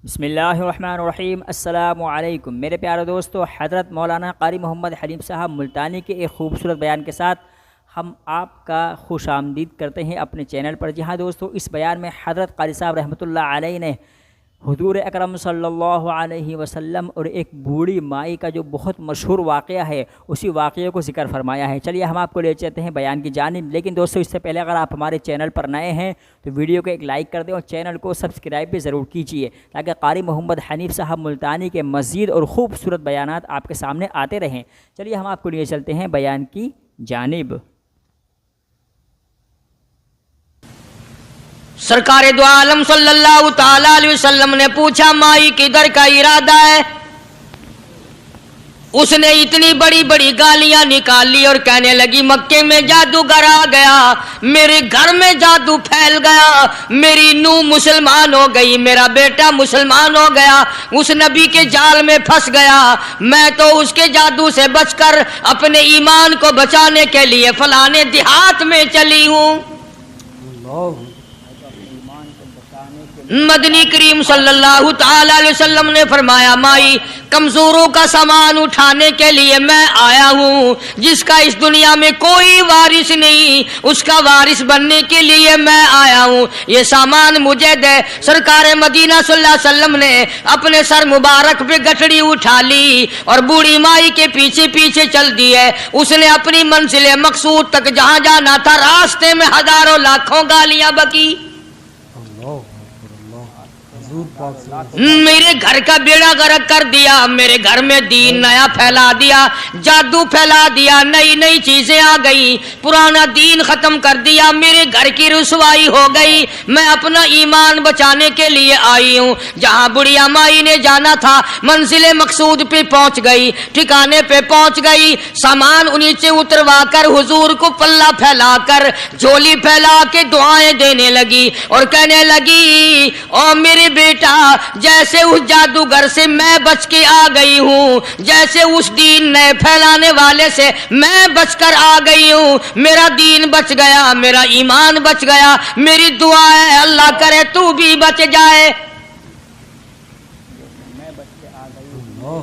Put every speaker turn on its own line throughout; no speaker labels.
بسم اللہ الرحمن الرحیم۔ السلام علیکم میرے پیارے دوستو، حضرت مولانا قاری محمد حلیم صاحب ملتانی کے ایک خوبصورت بیان کے ساتھ ہم آپ کا خوش آمدید کرتے ہیں اپنے چینل پر۔ جی ہاں دوستو، اس بیان میں حضرت قاری صاحب رحمۃ اللہ علیہ نے حضور اکرم صلی اللہ علیہ وسلم اور ایک بوڑھی مائی کا جو بہت مشہور واقعہ ہے اسی واقعے کو ذکر فرمایا ہے۔ چلیے ہم آپ کو لے چلتے ہیں بیان کی جانب، لیکن دوستو اس سے پہلے اگر آپ ہمارے چینل پر نئے ہیں تو ویڈیو کو ایک لائک کر دیں اور چینل کو سبسکرائب بھی ضرور کیجیے تاکہ قاری محمد حنیف صاحب ملتانی کے مزید اور خوبصورت بیانات آپ کے سامنے آتے رہیں۔ چلیے ہم آپ کو لے چلتے ہیں بیان کی جانب۔
سرکار دو عالم صلی اللہ تعالی علیہ وسلم نے پوچھا مائی کدھر کا ارادہ ہے؟ اس نے اتنی بڑی بڑی گالیاں نکال لی اور کہنے لگی مکے میں جادوگر آ گیا، میرے گھر میں جادو پھیل گیا، میری نوح مسلمان ہو گئی، میرا بیٹا مسلمان ہو گیا، اس نبی کے جال میں پھنس گیا، میں تو اس کے جادو سے بچ کر اپنے ایمان کو بچانے کے لیے فلانے دیہات میں چلی ہوں۔ مدنی کریم صلی اللہ تعالی علیہ وسلم نے فرمایا مائی کمزوروں کا سامان اٹھانے کے لیے میں آیا ہوں، جس کا اس دنیا میں کوئی وارث نہیں اس کا وارث بننے کے لیے میں آیا ہوں، یہ سامان مجھے دے۔ سرکار مدینہ صلی اللہ علیہ وسلم نے اپنے سر مبارک پہ گٹھڑی اٹھا لی اور بوڑھی مائی کے پیچھے پیچھے چل دی ہے۔ اس نے اپنی منزل مقصود تک جہاں جانا تھا راستے میں ہزاروں لاکھوں گالیاں بکی، میرے گھر کا بیڑا غرق کر دیا، میرے گھر میں دین نیا پھیلا دیا، جادو پھیلا دیا، نئی نئی چیزیں آ گئی، پرانا دین ختم کر دیا، میرے گھر کی رسوائی ہو گئی، میں اپنا ایمان بچانے کے لیے آئی ہوں۔ جہاں بڑھیا مائی نے جانا تھا منزل مقصود پہ پہنچ گئی، ٹھکانے پہ پہنچ گئی، سامان نیچے اتروا کر حضور کو پلہ پھیلا کر جھولی پھیلا کے دعائیں دینے لگی اور کہنے لگی او میرے بیٹا، جیسے اس جادوگر سے میں بچ کے آ گئی ہوں، جیسے اس دین نئے پھیلانے والے سے میں بچ کر آ گئی ہوں، میرا دین بچ گیا، میرا ایمان بچ گیا، میری دعا ہے اللہ کرے تو بھی بچ جائے۔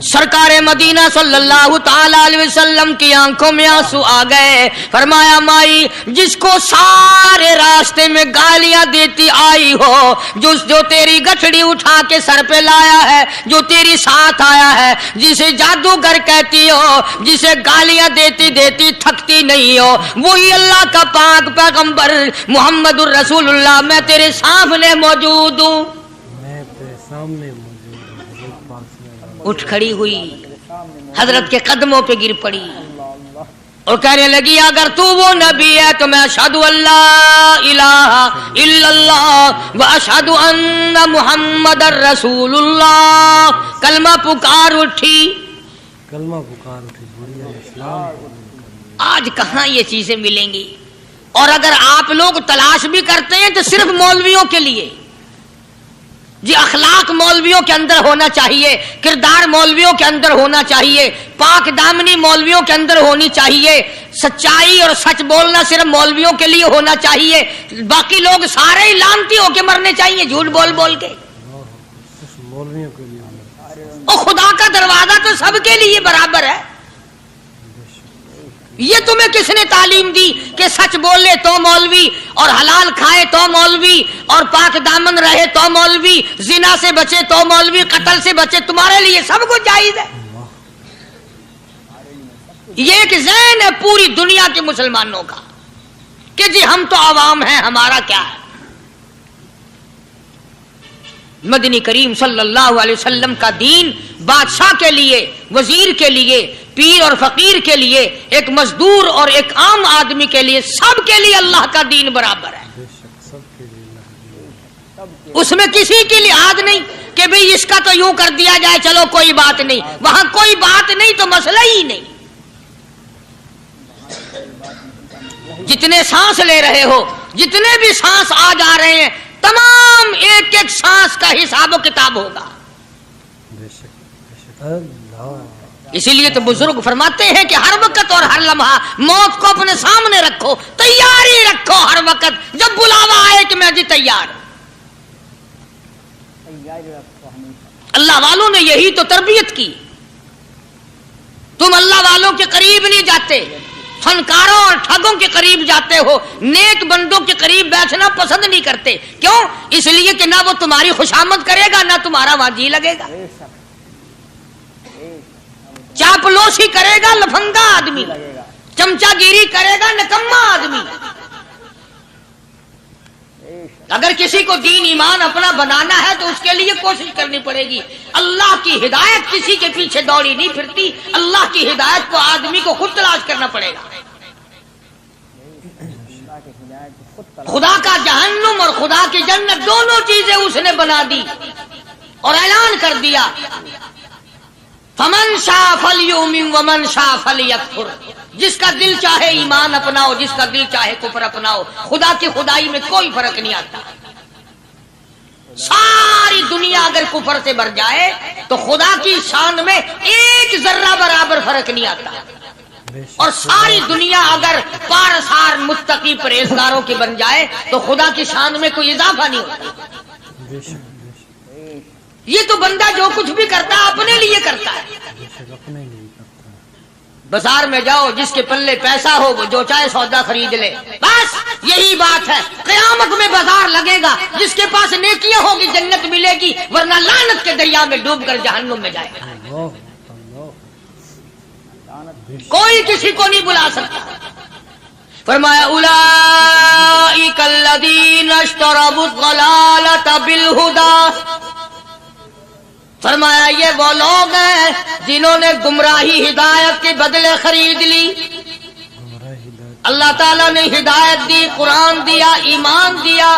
سرکار مدینہ صلی اللہ تعالی علیہ وسلم کی آنکھوں میں آنسو آ گئے، فرمایا مائی جس کو سارے راستے میں گالیاں دیتی آئی ہو، جو تیری گٹھڑی اٹھا کے سر پہ لایا ہے، جو تیری ساتھ آیا ہے، جسے جادوگر کہتی ہو، جسے گالیاں دیتی دیتی تھکتی نہیں ہو، وہی اللہ کا پاک پیغمبر محمد الرسول اللہ، میں تیرے سامنے موجود ہوں۔ اٹھ کھڑی ہوئی، حضرت کے قدموں پہ گر پڑی اور کہنے لگی اگر تو وہ نبی ہے تو میں اشہد اللہ الہ الا اللہ و اشہد ان محمد الرسول اللہ۔ کلمہ پکار اٹھی، آج کہاں یہ چیزیں ملیں گی؟ اور اگر آپ لوگ تلاش بھی کرتے ہیں تو صرف مولویوں کے لیے، جی اخلاق مولویوں کے اندر ہونا چاہیے، کردار مولویوں کے اندر ہونا چاہیے، پاک دامنی مولویوں کے اندر ہونی چاہیے، سچائی اور سچ بولنا صرف مولویوں کے لیے ہونا چاہیے، باقی لوگ سارے ہی لانتی ہو کے مرنے چاہیے جھوٹ بول بول کے۔ اور خدا کا دروازہ تو سب کے لیے برابر ہے، یہ تمہیں کس نے تعلیم دی کہ سچ بولے تو مولوی، اور حلال کھائے تو مولوی، اور پاک دامن رہے تو مولوی، زنا سے بچے تو مولوی، قتل سے بچے، تمہارے لیے سب کچھ جائز ہے۔ یہ ایک ذہن ہے پوری دنیا کے مسلمانوں کا کہ جی ہم تو عوام ہیں، ہمارا کیا ہے۔ مدنی کریم صلی اللہ علیہ وسلم کا دین بادشاہ کے لیے، وزیر کے لیے، پیر اور فقیر کے لیے، ایک مزدور اور ایک عام آدمی کے لیے، سب کے لیے اللہ کا دین برابر ہے۔ اس میں کسی کی لحاظ نہیں کہ بھئی اس کا تو یوں کر دیا جائے چلو کوئی بات نہیں، وہاں کوئی بات نہیں تو مسئلہ ہی نہیں۔ جتنے سانس لے رہے ہو، جتنے بھی سانس آ جا رہے ہیں، تمام ایک ایک سانس کا حساب و کتاب ہوگا۔ اسی لیے تو بزرگ فرماتے ہیں کہ ہر وقت اور ہر لمحہ موت کو اپنے سامنے رکھو، تیاری رکھو ہر وقت، جب بلاوا آئے کہ میں جی تیار ہوں۔ اللہ والوں نے یہی تو تربیت کی. تم اللہ والوں کے قریب نہیں جاتے, فنکاروں اور ٹھگوں کے قریب جاتے ہو, نیک بندوں کے قریب بیٹھنا پسند نہیں کرتے. کیوں؟ اس لیے کہ نہ وہ تمہاری خوشامد کرے گا نہ تمہارا وہاں جی لگے گا. چاپلوسی کرے گا لفنگا آدمی, چمچا گیری کرے گا نکما آدمی. اگر کسی کو دین ایمان اپنا بنانا ہے تو اس کے لیے کوشش کرنی پڑے گی. اللہ کی ہدایت کسی کے پیچھے دوڑی نہیں پھرتی, اللہ کی ہدایت کو آدمی کو خود تلاش کرنا پڑے گا. خدا کا جہنم اور خدا کی جنت دونوں چیزیں اس نے بنا دی اور اعلان کر دیا, فمن شاء فلیؤمن ومن شاء فلیکفر. جس کا دل چاہے ایمان اپناؤ, جس کا دل چاہے کفر اپناؤ. خدا کی خدائی میں کوئی فرق نہیں آتا. ساری دنیا اگر کفر سے بھر جائے تو خدا کی شان میں ایک ذرہ برابر فرق نہیں آتا. اور ساری دنیا اگر پارسار متقی پرہیزگاروں کی بن جائے تو خدا کی شان میں کوئی اضافہ نہیں ہوتا. یہ تو بندہ جو کچھ بھی کرتا ہے اپنے لیے کرتا ہے. بازار میں جاؤ, جس کے پلے پیسہ ہو وہ جو چاہے سودا خرید لے, بس یہی بات ہے. قیامت میں بازار لگے گا, جس کے پاس نیکیاں ہوگی جنت ملے گی, ورنہ لعنت کے دریا میں ڈوب کر جہنم میں جائے گا. کوئی کسی کو نہیں بلا سکتا. فرمایا اولئک الذین اشتروا الضلالۃ بالہدی. فرمایا یہ وہ لوگ ہیں جنہوں نے گمراہی ہدایت کے بدلے خرید لی. اللہ تعالیٰ نے ہدایت دی, قرآن دیا, ایمان دیا,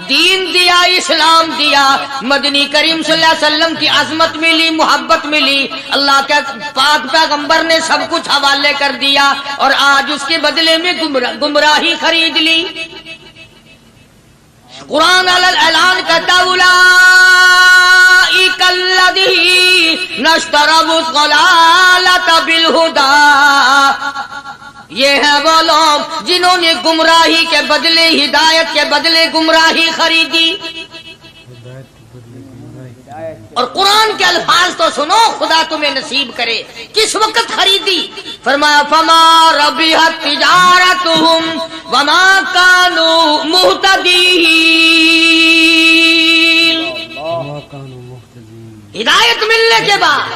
دین دیا, اسلام دیا, مدنی کریم صلی اللہ علیہ وسلم کی عظمت ملی, محبت ملی, اللہ کے پاک پیغمبر نے سب کچھ حوالے کر دیا, اور آج اس کے بدلے میں گمراہی خرید لی. قرآن اعلان کرتا اولئک الذین اشتروا الضلالۃ بالہدی. یہ ہے وہ لوگ جنہوں نے گمراہی کے بدلے ہدایت کے بدلے گمراہی خریدی. اور قرآن کے الفاظ تو سنو, خدا تمہیں نصیب کرے. کس وقت خریدی؟ فرمایا فما ربحت تجارتهم وما كانوا مهتدين. ہدایت ملنے کے بعد,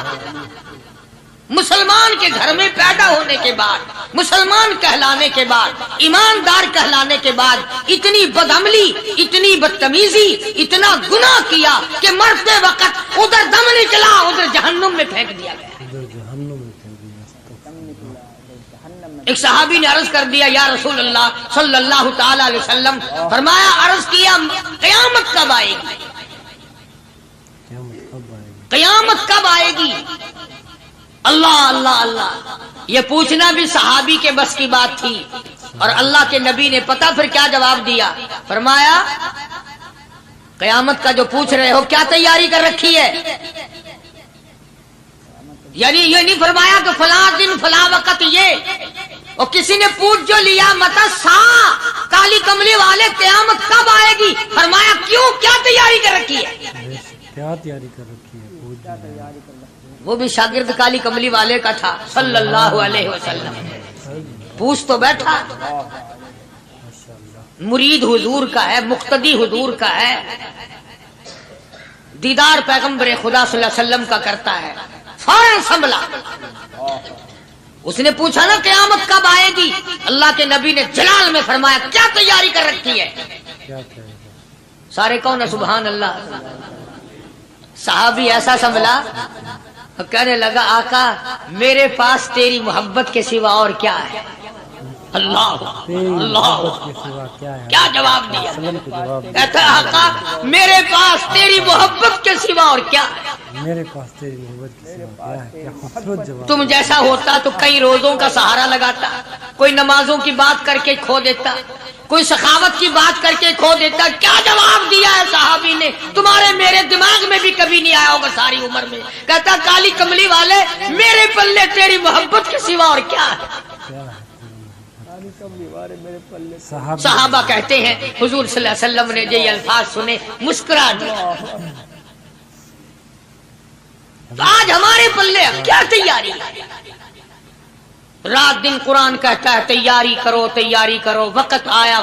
مسلمان کے گھر میں پیدا ہونے کے بعد, مسلمان کہلانے کے بعد, ایماندار کہلانے کے بعد, اتنی بدعملی, اتنی بدتمیزی, اتنا گناہ کیا کہ مرتے وقت ادھر دم نکلا, ادھر جہنم میں پھینک دیا گیا. ایک صحابی نے عرض کر دیا یا رسول اللہ صلی اللہ تعالی علیہ وسلم. فرمایا, عرض کیا قیامت کب آئے گی؟ قیامت کب آئے گی؟ اللہ اللہ اللہ. یہ پوچھنا بھی صحابی کے بس کی بات تھی, اور اللہ کے نبی نے پتہ پھر کیا جواب دیا. فرمایا قیامت کا جو پوچھ رہے ہو کیا تیاری کر رکھی ہے؟ یعنی یہ نہیں فرمایا کہ فلاں دن فلاں وقت یہ, اور کسی نے پوچھ جو لیا متا سا کالی کملی والے قیامت کب آئے گی؟ فرمایا کیوں, کیا تیاری کر رکھی ہے؟
کیا تیاری کر رکھی ہے؟
وہ بھی شاگرد کالی کملی والے کا تھا صلی اللہ علیہ وسلم. پوچھ تو بیٹھا, مرید حضور کا ہے, مقتدی حضور کا ہے, دیدار پیغمبر خدا صلی اللہ علیہ وسلم کا کرتا ہے. فوراً سنبھلا. اس نے پوچھا نا قیامت کب آئے گی؟ اللہ کے نبی نے جلال میں فرمایا کیا تیاری کر رکھی ہے؟ سارے کون سبحان اللہ. صحابی ایسا سنبھلا, کہنے لگا آقا میرے پاس تیری محبت کے سوا اور کیا ہے؟ اللہ اللہ, کیا جواب دیا؟ کہتا آقا میرے پاس تیری محبت کے سوا اور کیا ہے؟
میرے پاس تیری محبت کے سوا کیا ہے؟ کیا خوبصورت جواب.
تم جیسا ہوتا تو کئی روزوں کا سہارا لگاتا, کوئی نمازوں کی بات کر کے کھو دیتا, کوئی سخاوت کی بات کر کے کھو دیتا. کیا جواب دیا ہے صحابی نے؟ تمہارے میرے دماغ میں بھی کبھی نہیں آیا ہوگا ساری عمر میں. کہتا کالی کملی والے میرے پلے تیری محبت کے سوا اور کیا ہے؟ صحابہ کہتے ہیں حضور صلی اللہ علیہ وسلم نے یہ الفاظ سنے مسکرا دیا. تو آج ہمارے پلے کیا تیاری ہے؟ رات دن قرآن کہتا ہے تیاری کرو، وقت آیا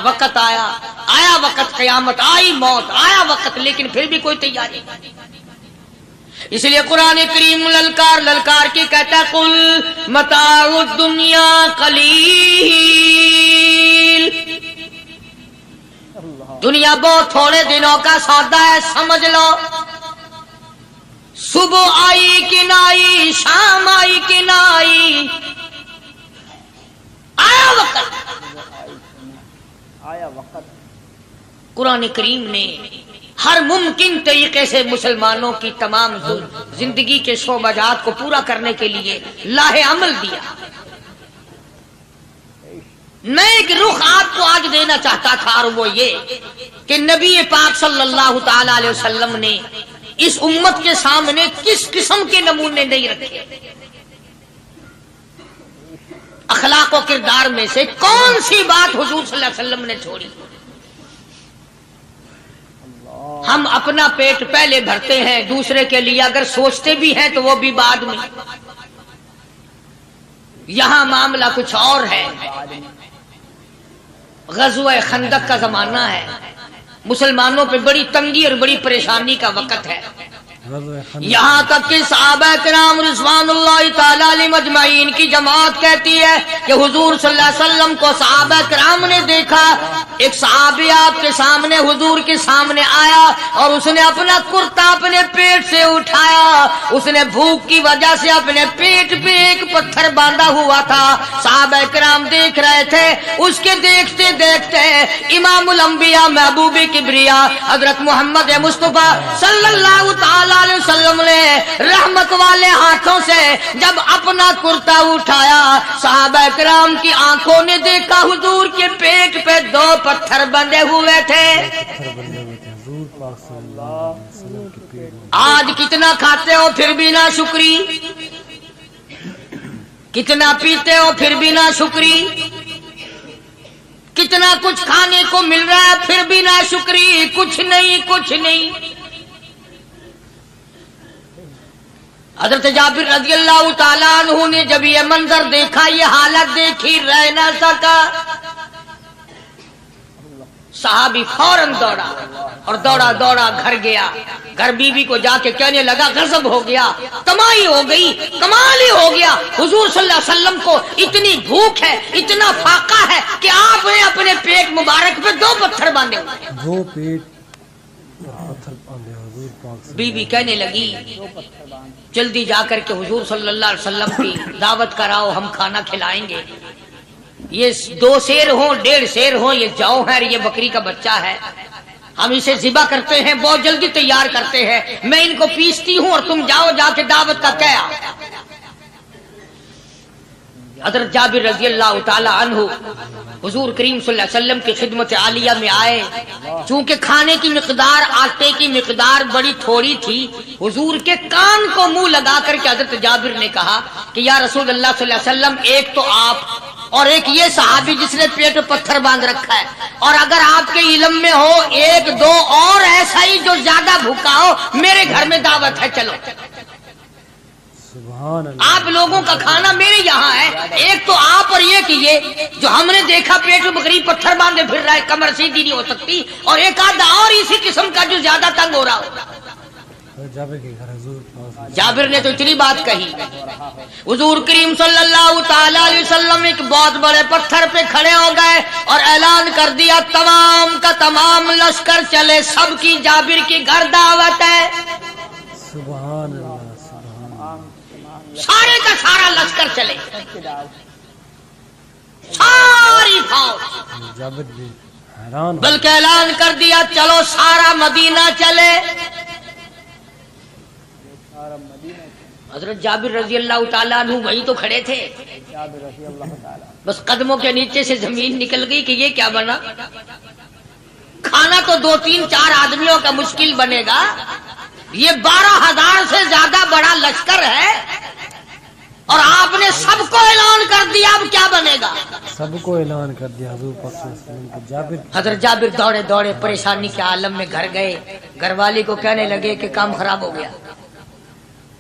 آیا وقت، قیامت آئی، موت آیا وقت، لیکن پھر بھی کوئی تیاری نہیں۔ اس لیے قرآن کریم للکار کے کہتا ہے قل متاع الدنیا قلیل، دنیا بہت تھوڑے دنوں کا سودا ہے، سمجھ لو۔ صبح آئی کہ نہ آئی، شام آئی کہ نہ آئی، آیا وقت۔ قرآن کریم نے ہر ممکن طریقے سے مسلمانوں کی تمام زندگی کے شعبہ جات کو پورا کرنے کے لیے لاہ عمل دیا۔ میں ایک رخ آپ کو آج دینا چاہتا تھا، اور وہ یہ کہ نبی پاک صلی اللہ تعالی علیہ وسلم نے اس امت کے سامنے کس قسم کے نمونے نہیں رکھے۔ اخلاق و کردار میں سے کون سی بات حضور صلی اللہ علیہ وسلم نے چھوڑی؟ ہم اپنا پیٹ پہلے بھرتے ہیں، دوسرے کے لیے اگر سوچتے بھی ہیں تو وہ بھی بعد میں۔ یہاں معاملہ کچھ اور ہے۔ غزوہ خندق کا زمانہ ہے، مسلمانوں پہ بڑی تنگی اور بڑی پریشانی کا وقت ہے، یہاں تک کہ صحابہ کرام رضوان اللہ تعالی علیہم اجمعین کی جماعت کہتی ہے کہ حضور صلی اللہ علیہ وسلم کو صحابہ کرام نے دیکھا، ایک صحابی آپ کے سامنے حضور کے سامنے آیا اور اس نے اپنا کرتا اپنے پیٹ سے اٹھایا، اس نے بھوک کی وجہ سے اپنے پیٹ پہ ایک پتھر باندھا ہوا تھا، صحابہ کرام دیکھ رہے تھے، اس کے دیکھتے دیکھتے امام الانبیاء محبوب کبریا حضرت محمد مصطفیٰ صلی اللہ تعالی علیہ وسلم نے رحمت والے ہاتھوں سے جب اپنا کرتا اٹھایا، صحابہ کرام کی آنکھوں نے دیکھا حضور کے پیٹ پہ 2 پتھر بندھے ہوئے تھے۔ آج کتنا کھاتے ہو پھر بھی نہ شکری، کتنا پیتے ہو پھر بھی نہ شکری، کتنا کچھ کھانے کو مل رہا ہے پھر بھی نہ شکری، کچھ نہیں۔ حضرت جابر رضی اللہ تعالیٰ عنہ نے جب یہ منظر دیکھا، یہ حالت دیکھی، رہ نہ سکا، صحابی فوراً دوڑا اور دوڑا گھر گیا، گھر بیوی کو جا کے کہنے لگا غضب ہو گیا، تمائی ہو گئی، کمال ہی ہو گیا، حضور صلی اللہ علیہ وسلم کو اتنی بھوک ہے، اتنا فاقہ ہے کہ آپ نے اپنے پیٹ مبارک پہ 2 پتھر باندھے ہوئے۔
2 پیٹ پتھر باندھے حضور پاک۔
بیوی کہنے لگی جلدی جا کر کے حضور صلی اللہ علیہ وسلم کی دعوت کراؤ، ہم کھانا کھلائیں گے، یہ 2 شیر ہوں 1.5 شیر ہوں، یہ جاؤ ہے، یہ بکری کا بچہ ہے، ہم اسے ذبح کرتے ہیں، بہت جلدی تیار کرتے ہیں، میں ان کو پیستی ہوں اور تم جاؤ جا کے دعوت کا کیا۔ حضرت جابر رضی اللہ تعالی عنہ حضور کریم صلی اللہ علیہ وسلم کی خدمت عالیہ میں آئے، چونکہ کھانے کی مقدار، آٹے کی مقدار بڑی تھوڑی تھی، حضور کے کان کو منہ لگا کر کے حضرت جابر نے کہا کہ یا رسول اللہ صلی اللہ علیہ وسلم، ایک تو آپ اور ایک یہ صحابی جس نے پیٹ پہ پتھر باندھ رکھا ہے، اور اگر آپ کے علم میں ہو 1-2 اور ایسا ہی جو زیادہ بھوکا ہو، میرے گھر میں دعوت ہے، چلو۔ آپ لوگوں کا کھانا میرے یہاں ہے، ایک تو آپ اور ایک یہ جو ہم نے دیکھا پیٹ میں بکری پتھر باندھے پھر رہا ہے، کمر سیدھی نہیں ہو سکتی، اور ایک آدھا اور اسی قسم کا جو زیادہ تنگ ہو رہا ہو۔ جابر نے تو اتنی بات کہی، حضور کریم صلی اللہ تعالی علیہ وسلم ایک بہت بڑے پتھر پہ کھڑے ہو گئے اور اعلان کر دیا تمام کا تمام لشکر چلے، سب کی جابر کی گھر دعوت ہے۔
سبحان اللہ،
سارے کا سارا لشکر چلے، ساری فوج،
جابر بھی حیران،
بلکہ اعلان کر دیا چلو سارا مدینہ چلے۔ حضرت جابر رضی اللہ تعالیٰ عنہ وہی تو کھڑے تھے، بس قدموں کے نیچے سے زمین نکل گئی کہ یہ کیا بنا، کھانا تو 2-3-4 آدمیوں کا مشکل بنے گا، یہ 12,000 سے زیادہ بڑا لشکر ہے، اور آپ نے سب کو اعلان کر دیا، اب کیا بنے گا؟
سب کو اعلان کر دیا حضور پاک صلی اللہ علیہ وسلم کو۔ جابر
حضرت جابر دوڑے دوڑے پریشانی کے عالم میں گھر گئے، گھر والی کو کہنے لگے کہ کام خراب ہو گیا،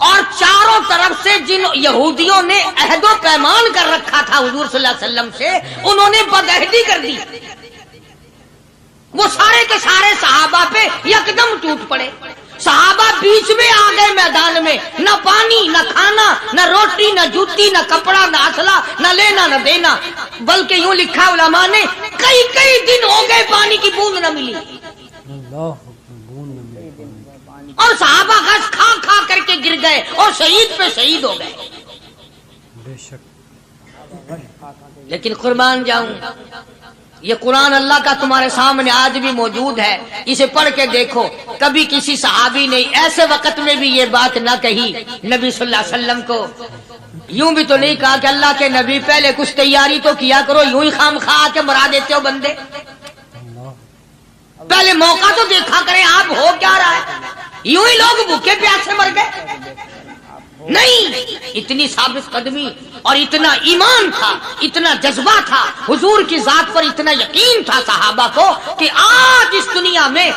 اور چاروں طرف سے جن یہودیوں نے عہد و پیمان کر رکھا تھا حضور صلی اللہ علیہ وسلم سے، انہوں نے بدعہدی کر دی، وہ سارے کے سارے صحابہ پہ یکدم ٹوٹ پڑے. صحابہ بیچ میں آ گئے میدان میں، نہ پانی، نہ کھانا، نہ روٹی، نہ جوتی، نہ کپڑا، نہ اسلحہ، نہ لینا نہ دینا، بلکہ یوں لکھا علماء نے کئی دن ہو گئے پانی کی بوند نہ ملی. اور صحابہ گھاس کھا کھا کر کے گر گئے اور شہید پہ شہید ہو گئے.
بے شک.
لیکن قربان جاؤں، یہ قرآن اللہ کا تمہارے سامنے آج بھی موجود ہے، اسے پڑھ کے دیکھو. کبھی کسی صحابی نے ایسے وقت میں بھی یہ بات نہ کہی نبی صلی اللہ علیہ وسلم کو، یوں بھی تو نہیں کہا کہ اللہ کے نبی پہلے کچھ تیاری تو کیا کرو، یوں ہی خام خواہ کے مرا دیتے ہو بندے، پہلے موقع تو دیکھا کریں آپ ہو کیا رہا ہے. یوں ہی لوگ بھوکے پیاسے مر گئے. نہیں، اتنی ثابت قدمی اور اتنا ایمان تھا، اتنا جذبہ تھا، حضور کی ذات پر اتنا یقین تھا صحابہ کو کہ آج اس دنیا میں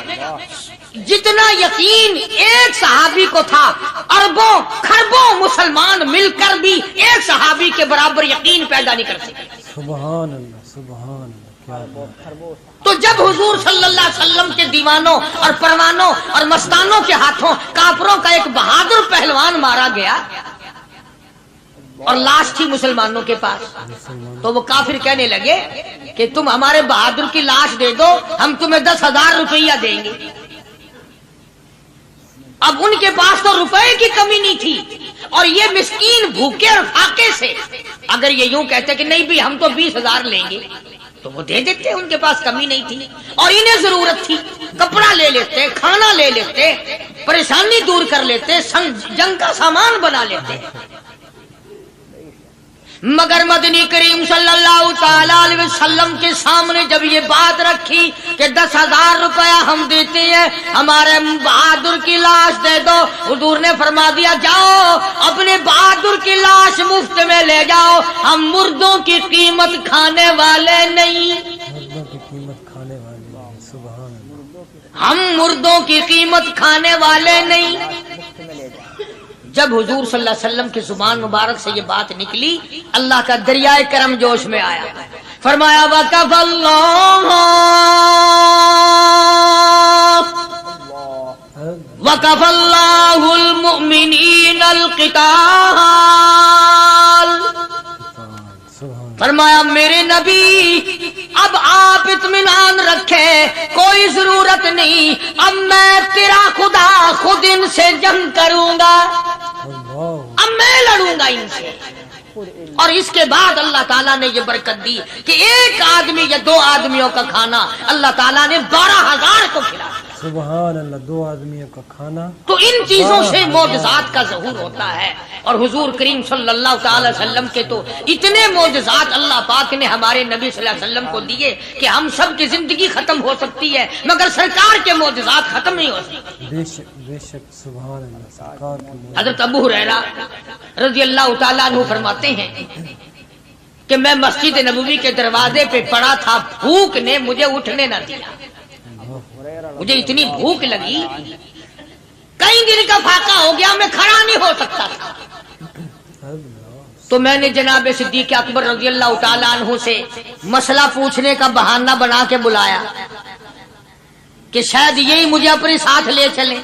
جتنا یقین ایک صحابی کو تھا، اربوں خربوں مسلمان مل کر بھی ایک صحابی کے برابر یقین پیدا نہیں کر سکے.
سبحان اللہ، سبحان اللہ. کیا بات.
تو جب حضور صلی اللہ علیہ وسلم کے دیوانوں اور پروانوں اور مستانوں کے ہاتھوں کافروں کا ایک بہادر پہلوان مارا گیا اور لاش تھی مسلمانوں کے پاس، تو وہ کافر کہنے لگے کہ تم ہمارے بہادر کی لاش دے دو، ہم تمہیں 10,000 روپیہ دیں گے. اب ان کے پاس تو روپے کی کمی نہیں تھی، اور یہ مسکین بھوکے اور فاقے سے اگر یہ یوں کہتے کہ نہیں بھی ہم تو 20,000 لیں گے تو وہ دے دیتے، ان کے پاس کمی نہیں تھی. اور انہیں ضرورت تھی، کپڑا لے لیتے، کھانا لے لیتے، پریشانی دور کر لیتے، جنگ کا سامان بنا لیتے. مگر مدنی کریم صلی اللہ تعالی علیہ وسلم کے سامنے جب یہ بات رکھی کہ 10,000 روپیہ ہم دیتے ہیں، ہمارے بہادر کی لاش دے دو، حضور نے فرما دیا جاؤ اپنے بہادر کی لاش مفت میں لے جاؤ، ہم مردوں کی قیمت کھانے والے نہیں.
مردوں کی قیمت کھانے والے ہیں. سبحان اللہ.
ہم مردوں کی قیمت کھانے والے نہیں. جب حضور صلی اللہ علیہ وسلم کی زبان مبارک سے یہ بات نکلی، اللہ کا دریائے کرم جوش میں آیا. فرمایا وَقَفَ اللَّهُ وَقَفَ اللَّهُ الْمُؤْمِنِينَ الْقِتَالَ. فرمایا میرے نبی اب آپ اطمینان رکھے، کوئی ضرورت نہیں، اب میں تیرا خدا خود ان سے جنگ کروں گا، اب میں لڑوں گا ان سے. اور اس کے بعد اللہ تعالیٰ نے یہ برکت دی کہ ایک آدمی یا 2 آدمیوں کا کھانا اللہ تعالیٰ نے 12,000 کو کھلایا.
سبحان اللہ. 2 آدمیوں کا کھانا.
تو ان چیزوں سے معجزات کا ظہور ہوتا ہے. اور حضور کریم صلی اللہ تعالی وسلم کے تو اتنے معجزات اللہ پاک نے ہمارے نبی صلی اللہ علیہ وسلم کو دیے کہ ہم سب کی زندگی ختم ہو سکتی ہے مگر سرکار کے معجزات ختم نہیں ہو سکتے.
بے شک بے شک. سبحان اللہ. سرکار کی.
حضرت ابو ہریرہ رضی اللہ تعالیٰ عنہ فرماتے ہیں کہ میں مسجد نبوی کے دروازے پہ پڑا تھا، بھوک نے مجھے اٹھنے نہ دیا، مجھے اتنی بھوک لگی، کئی دن کا فاقہ ہو گیا، میں کھڑا نہیں ہو سکتا تھا. تو میں نے جناب صدیق اکبر رضی اللہ تعالیٰ عنہ سے مسئلہ پوچھنے کا بہانہ بنا کے بلایا کہ شاید یہی مجھے اپنے ساتھ لے چلیں.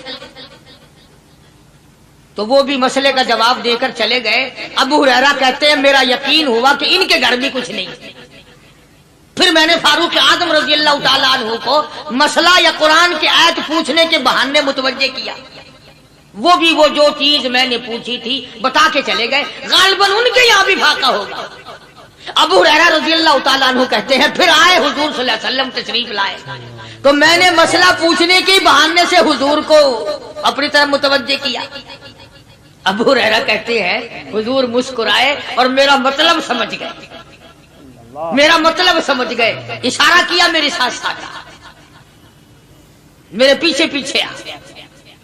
تو وہ بھی مسئلے کا جواب دے کر چلے گئے. ابو ہریرہ کہتے ہیں میرا یقین ہوا کہ ان کے گھر بھی کچھ نہیں. پھر میں نے فاروق اعظم رضی اللہ تعالیٰ عنہ کو مسئلہ یا قرآن کی آیت پوچھنے کے بہانے متوجہ کیا، وہ بھی وہ جو چیز میں نے پوچھی تھی بتا کے چلے گئے. غالباً ان کے یہاں بھی فاقہ ہوگا. ابو ہریرہ رضی اللہ تعالیٰ عنہ کہتے ہیں پھر آئے حضور صلی اللہ علیہ وسلم تشریف لائے، تو میں نے مسئلہ پوچھنے کے بہانے سے حضور کو اپنی طرف متوجہ کیا. ابو ہریرہ کہتے ہیں حضور مسکرائے اور میرا مطلب سمجھ گئے، میرا مطلب سمجھ گئے، اشارہ کیا میرے ساتھ ساتھ، میرے پیچھے پیچھے آ.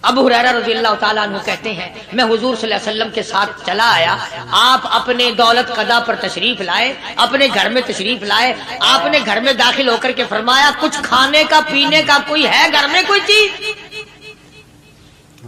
ابو ہریرہ رضی اللہ تعالیٰ عنہ کہتے ہیں میں حضور صلی اللہ علیہ وسلم کے ساتھ چلا آیا، آپ اپنے دولت قضا پر تشریف لائے، اپنے گھر میں تشریف لائے، آپ نے گھر میں داخل ہو کر کے فرمایا کچھ کھانے کا پینے کا کوئی ہے گھر میں کوئی چیز؟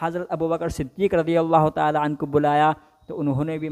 حضرت ابو بکر صدیق رضی اللہ تعالیٰ عنہ کو بلایا تو انہوں نے بھی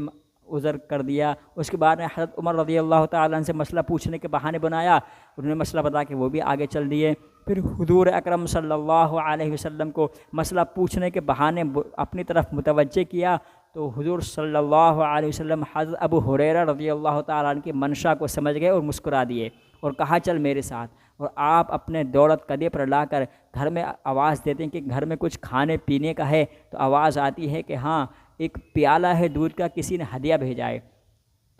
عذر کر دیا۔ اس کے بعد میں حضرت عمر رضی اللہ تعالیٰ عنہ سے مسئلہ پوچھنے کے بہانے بنایا، انہوں نے مسئلہ بتا کے وہ بھی آگے چل دیے۔ پھر حضور اکرم صلی اللہ علیہ وسلم کو مسئلہ پوچھنے کے بہانے اپنی طرف متوجہ کیا تو حضور صلی اللہ علیہ وسلم حضرت ابو ہریرہ رضی اللہ تعالیٰ عنہ کی منشا کو سمجھ گئے اور مسکرا دیے اور کہا چل میرے ساتھ، اور آپ اپنے دولت کدے پر لا کر گھر میں آواز دیتے ہیں کہ گھر میں کچھ کھانے پینے کا ہے، تو آواز آتی ہے کہ ہاں ایک پیالہ ہے دودھ کا، کسی نے ہدیہ بھیجا ہے۔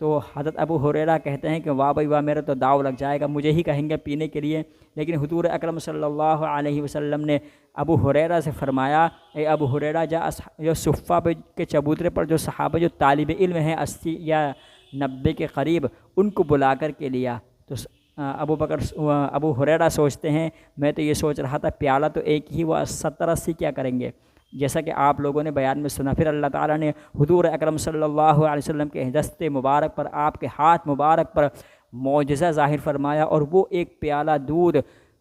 تو حضرت ابو ہریرہ کہتے ہیں کہ واہ بھائی واہ، میرا تو داؤ لگ جائے گا، مجھے ہی کہیں گے پینے کے لیے۔ لیکن حضور اکرم صلی اللہ علیہ وسلم نے ابو ہریرہ سے فرمایا، اے ابو ہریرہ جا جو صفہ کے چبوترے پر جو صحابہ جو طالب علم ہیں 80 یا 90 کے قریب، ان کو بلا کر کے لیا۔ تو ابو ہریرہ سوچتے ہیں میں تو یہ سوچ رہا تھا پیالہ تو ایک ہی، وہ 70-80 کیا کریں گے، جیسا کہ آپ لوگوں نے بیان میں سنا۔ پھر اللہ تعالیٰ نے حضور اکرم صلی اللہ علیہ وسلم کے دست مبارک پر، آپ کے ہاتھ مبارک پر معجزہ ظاہر فرمایا، اور وہ ایک پیالہ دودھ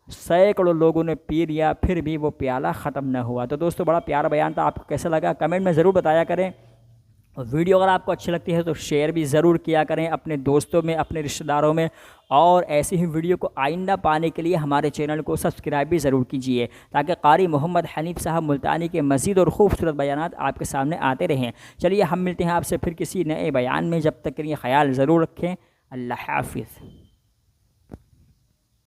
سینکڑوں لوگوں نے پی لیا، پھر بھی وہ پیالہ ختم نہ ہوا۔ تو دوستو بڑا پیارا بیان تھا، آپ کو کیسا لگا کمنٹ میں ضرور بتایا کریں، اور ویڈیو اگر آپ کو اچھی لگتی ہے تو شیئر بھی ضرور کیا کریں اپنے دوستوں میں، اپنے رشتہ داروں میں، اور ایسی ہی ویڈیو کو آئندہ پانے کے لیے ہمارے چینل کو سبسکرائب بھی ضرور کیجیے تاکہ قاری محمد حنیف صاحب ملتانی کے مزید اور خوبصورت بیانات آپ کے سامنے آتے رہیں۔ چلیے ہم ملتے ہیں آپ سے پھر کسی نئے بیان میں، جب تک کے لیے خیال ضرور رکھیں۔ اللہ حافظ۔